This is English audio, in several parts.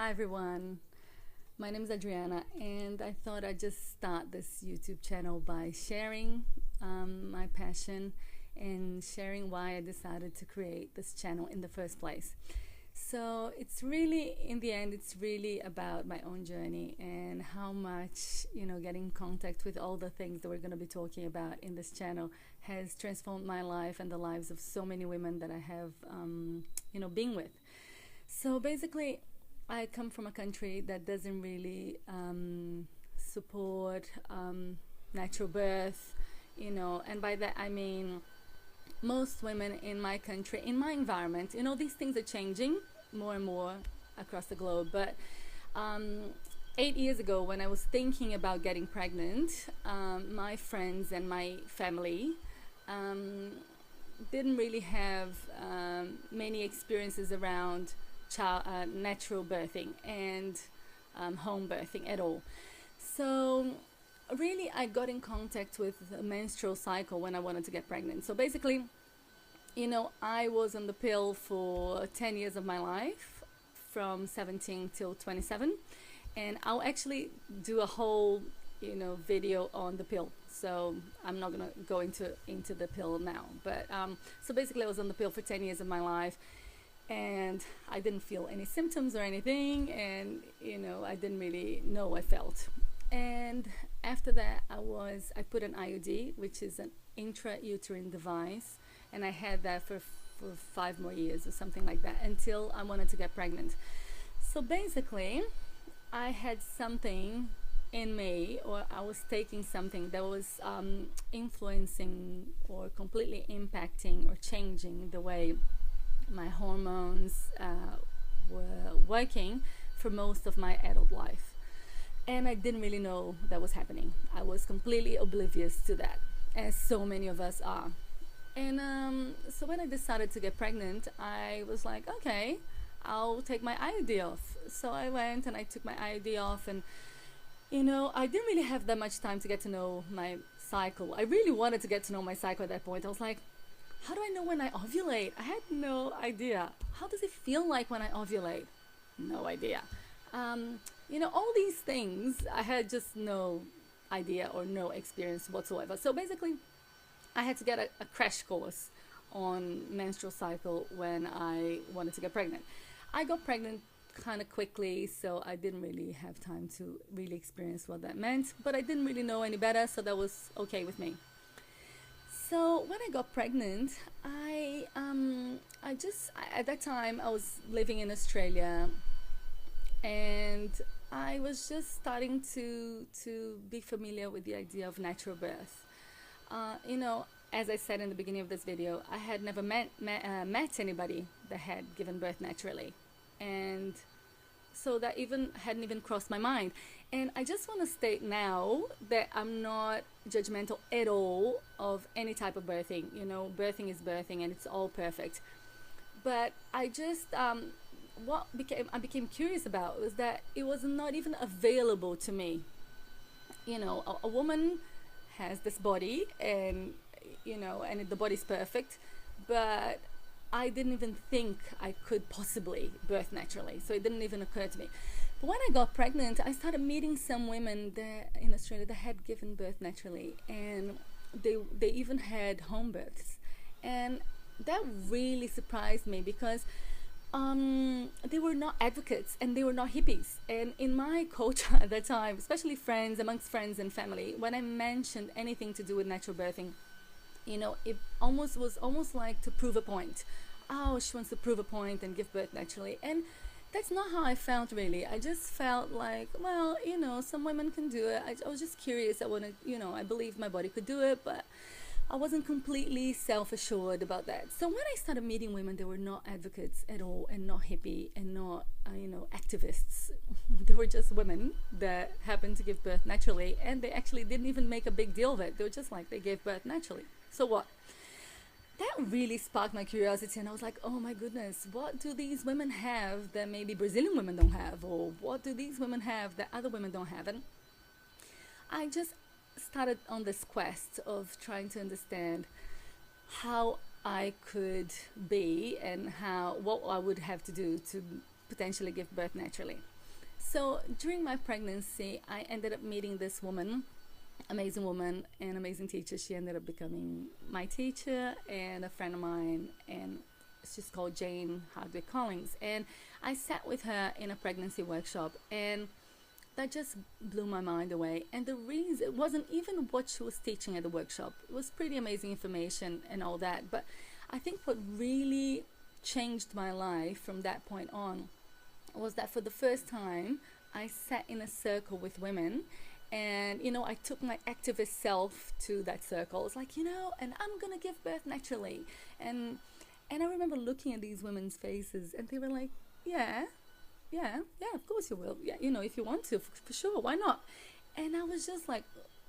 Hi everyone, my name is Adriana and I thought I'd just start this YouTube channel by sharing my passion and sharing why I decided to create this channel in the first place. So it's really, in the end, it's really about my own journey and how much, getting in contact with all the things that we're going to be talking about in this channel has transformed my life and the lives of so many women that I have, been with. So basically, I come from a country that doesn't really support natural birth, and by that I mean most women in my country, in my environment, these things are changing more and more across the globe. But 8 years ago, when I was thinking about getting pregnant, my friends and my family didn't really have many experiences around natural birthing and home birthing at all. So really I got in contact with the menstrual cycle when I wanted to get pregnant. So basically, I was on the pill for 10 years of my life, from 17 till 27, and I'll actually do a whole video on the pill, so I'm not gonna go into the pill now. But so basically I was on the pill for 10 years of my life, and I didn't feel any symptoms or anything, and I didn't really know I felt. And after that I put an IUD, which is an intrauterine device, and I had that for 5 more years or something like that, until I wanted to get pregnant. So basically I had something in me, or I was taking something that was influencing or completely impacting or changing the way my hormones were working for most of my adult life. And I didn't really know that was happening. I was completely oblivious to that, as so many of us are. And so when I decided to get pregnant, I was like, okay, I'll take my IUD off. So I went and I took my IUD off, and I didn't really have that much time to get to know my cycle. I really wanted to get to know my cycle at that point. I was like, how do I know when I ovulate? I had no idea. How does it feel like when I ovulate? No idea. All these things, I had just no idea or no experience whatsoever. So basically, I had to get a crash course on menstrual cycle when I wanted to get pregnant. I got pregnant kind of quickly, so I didn't really have time to really experience what that meant, but I didn't really know any better, so that was okay with me. So when I got pregnant, at that time I was living in Australia, and I was just starting to be familiar with the idea of natural birth. As I said in the beginning of this video, I had never met anybody that had given birth naturally, and so that hadn't even crossed my mind. And I just want to state now that I'm not judgmental at all of any type of birthing. Birthing is birthing and it's all perfect. But I just I became curious about was that it was not even available to me. A woman has this body, and the body's perfect, but I didn't even think I could possibly birth naturally, so it didn't even occur to me. But when I got pregnant, I started meeting some women in Australia that had given birth naturally, and they even had home births, and that really surprised me, because they were not advocates and they were not hippies. And in my culture at that time, especially amongst friends and family, when I mentioned anything to do with natural birthing, it was almost like to prove a point. Oh, she wants to prove a point and give birth naturally. And that's not how I felt, really. I just felt like, well, some women can do it. I was just curious. I believed my body could do it, but I wasn't completely self-assured about that. So when I started meeting women, they were not advocates at all, and not hippie, and not activists. They were just women that happened to give birth naturally, and they actually didn't even make a big deal of it. They were just like, they gave birth naturally. So what? That really sparked my curiosity, and I was like, oh my goodness, what do these women have that maybe Brazilian women don't have, or what do these women have that other women don't have? And I just started on this quest of trying to understand how I could be, and what I would have to do to potentially give birth naturally. So during my pregnancy, I ended up meeting this woman, an amazing teacher. She ended up becoming my teacher and a friend of mine, and she's called Jane Hardwick Collins. And I sat with her in a pregnancy workshop, and that just blew my mind away. And the reason, it wasn't even what she was teaching at the workshop. It was pretty amazing information and all that, but I think what really changed my life from that point on was that for the first time I sat in a circle with women, and I took my activist self to that circle. It's like, and I'm gonna give birth naturally. And I remember looking at these women's faces, and they were like, yeah, of course you will. Yeah, if you want to, for sure, why not? And I was just like,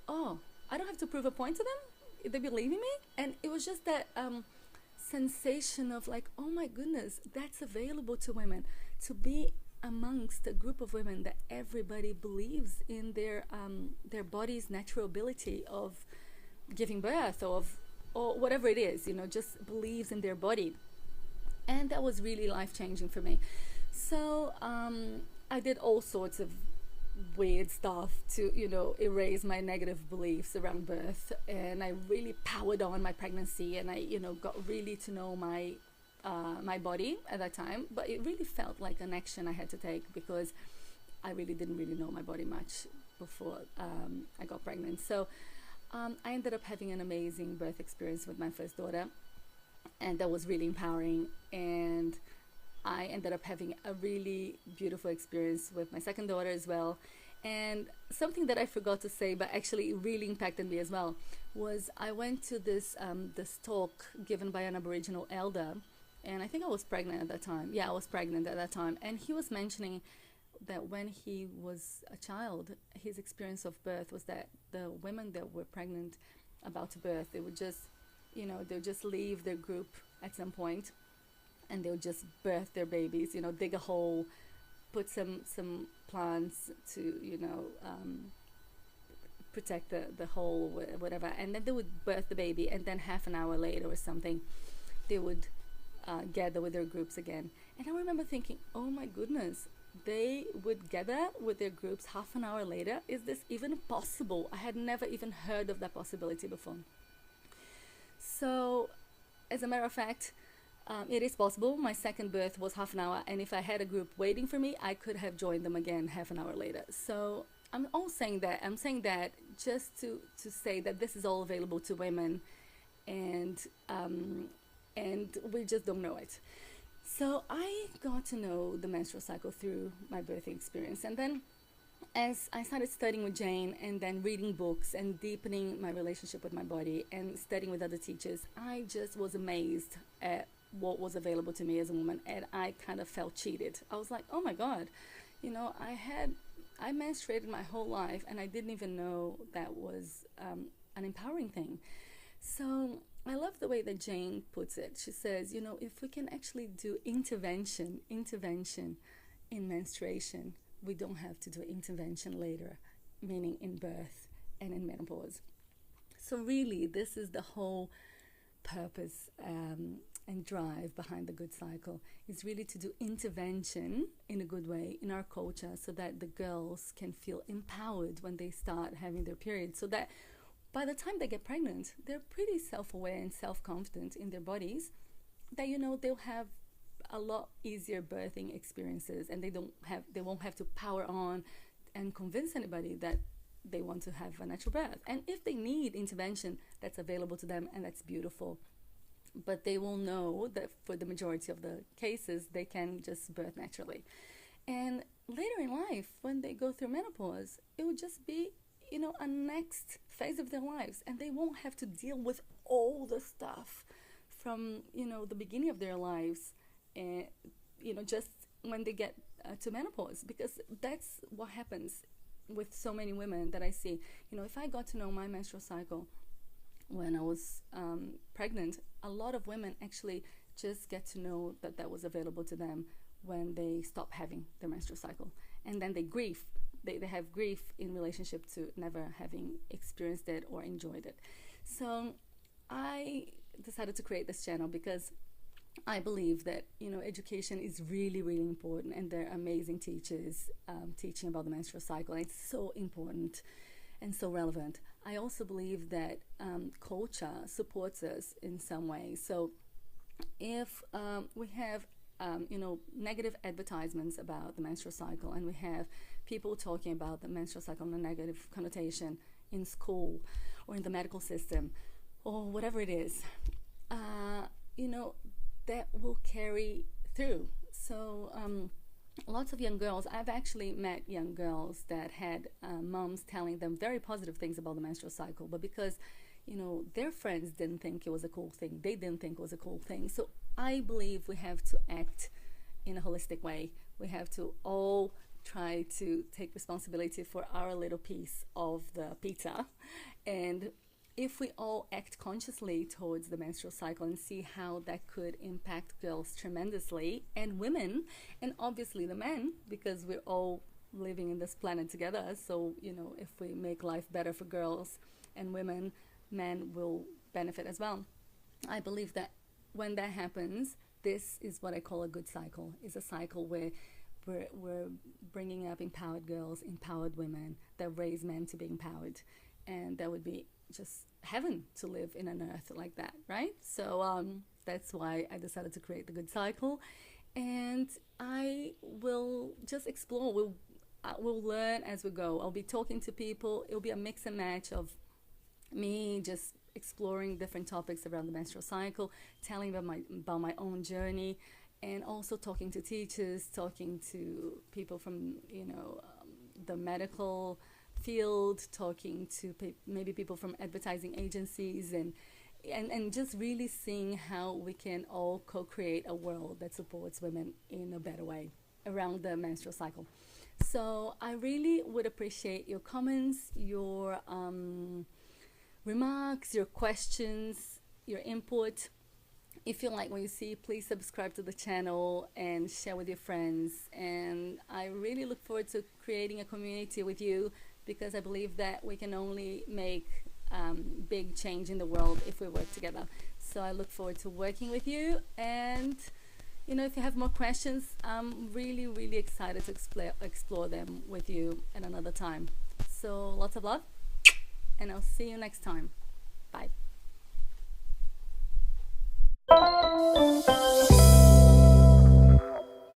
oh, I don't have to prove a point to them. They believe in me. And it was just that sensation of like, oh my goodness, that's available to women, to be amongst a group of women that everybody believes in their body's natural ability of giving birth, or whatever it is, just believes in their body. And that was really life-changing for me. So I did all sorts of weird stuff to erase my negative beliefs around birth, and I really powered on my pregnancy, and I got really to know my body at that time. But it really felt like an action I had to take, because I really didn't really know my body much before I got pregnant. So I ended up having an amazing birth experience with my first daughter, and that was really empowering. And I ended up having a really beautiful experience with my second daughter as well. And something that I forgot to say, but actually really impacted me as well, was I went to this talk given by an Aboriginal elder, and I think I was pregnant at that time. Yeah, I was pregnant at that time. And he was mentioning that when he was a child, his experience of birth was that the women that were pregnant about to birth, they would just, they'll just leave their group at some point, and they'll just birth their babies, dig a hole, put some plants to, protect the hole, whatever, and then they would birth the baby, and then half an hour later or something, they would gather with their groups again. And I remember thinking, oh my goodness, they would gather with their groups half an hour later. Is this even possible? I had never even heard of that possibility before. So, as a matter of fact, it is possible. My second birth was half an hour, and if I had a group waiting for me, I could have joined them again half an hour later. So I'm saying that just to say that this is all available to women, and we just don't know it. So I got to know the menstrual cycle through my birthing experience, and then as I started studying with Jane, and then reading books and deepening my relationship with my body and studying with other teachers, I just was amazed at what was available to me as a woman, and I kind of felt cheated. I was like, oh my God, I menstruated my whole life, and I didn't even know that was an empowering thing. So I love the way that Jane puts it. She says, if we can actually do intervention in menstruation, we don't have to do intervention later, meaning in birth and in menopause. So really, this is the whole purpose and drive behind the good cycle, is really to do intervention in a good way in our culture, so that the girls can feel empowered when they start having their period, so that by the time they get pregnant, they're pretty self-aware and self-confident in their bodies, that they'll have a lot easier birthing experiences, and they won't have to power on and convince anybody that they want to have a natural birth. And if they need intervention, that's available to them, and that's beautiful. But they will know that for the majority of the cases, they can just birth naturally. And later in life, when they go through menopause, it will just be, a next phase of their lives, and they won't have to deal with all the stuff from, the beginning of their lives, and, just when they get to menopause, because that's what happens with so many women that I see. If I got to know my menstrual cycle when I was pregnant, a lot of women actually just get to know that that was available to them when they stop having their menstrual cycle, and then they grieve. They have grief in relationship to never having experienced it or enjoyed it. So I decided to create this channel because I believe that, education is really, really important, and there are amazing teachers teaching about the menstrual cycle. And it's so important and so relevant. I also believe that culture supports us in some way. So if we have negative advertisements about the menstrual cycle, and we have people talking about the menstrual cycle in a negative connotation in school or in the medical system or whatever it is, you know, that will carry through. So lots of young girls, I've actually met young girls that had moms telling them very positive things about the menstrual cycle, but because their friends didn't think it was a cool thing, they didn't think it was a cool thing. So I believe we have to act in a holistic way. We have to all try to take responsibility for our little piece of the pizza. And if we all act consciously towards the menstrual cycle and see how that could impact girls tremendously, and women, and obviously the men, because we're all living in this planet together. So, if we make life better for girls and women, men will benefit as well. I believe that when that happens, this is what I call a good cycle. It's a cycle where we're bringing up empowered girls, empowered women that raise men to be empowered. And that would be just heaven to live in an earth like that, right? So that's why I decided to create the good cycle. And I will just explore. We'll learn as we go. I'll be talking to people. It'll be a mix and match of me just exploring different topics around the menstrual cycle, telling about my own journey, and also talking to teachers, talking to people from the medical field, talking to maybe people from advertising agencies, and just really seeing how we can all co-create a world that supports women in a better way around the menstrual cycle. So I really would appreciate your comments, your remarks, your questions, your input. If you like what you see, please subscribe to the channel and share with your friends. And I really look forward to creating a community with you, because I believe that we can only make big change in the world if we work together. So I look forward to working with you. And if you have more questions, I'm really, really excited to explore them with you at another time. So lots of love, and I'll see you next time. Bye.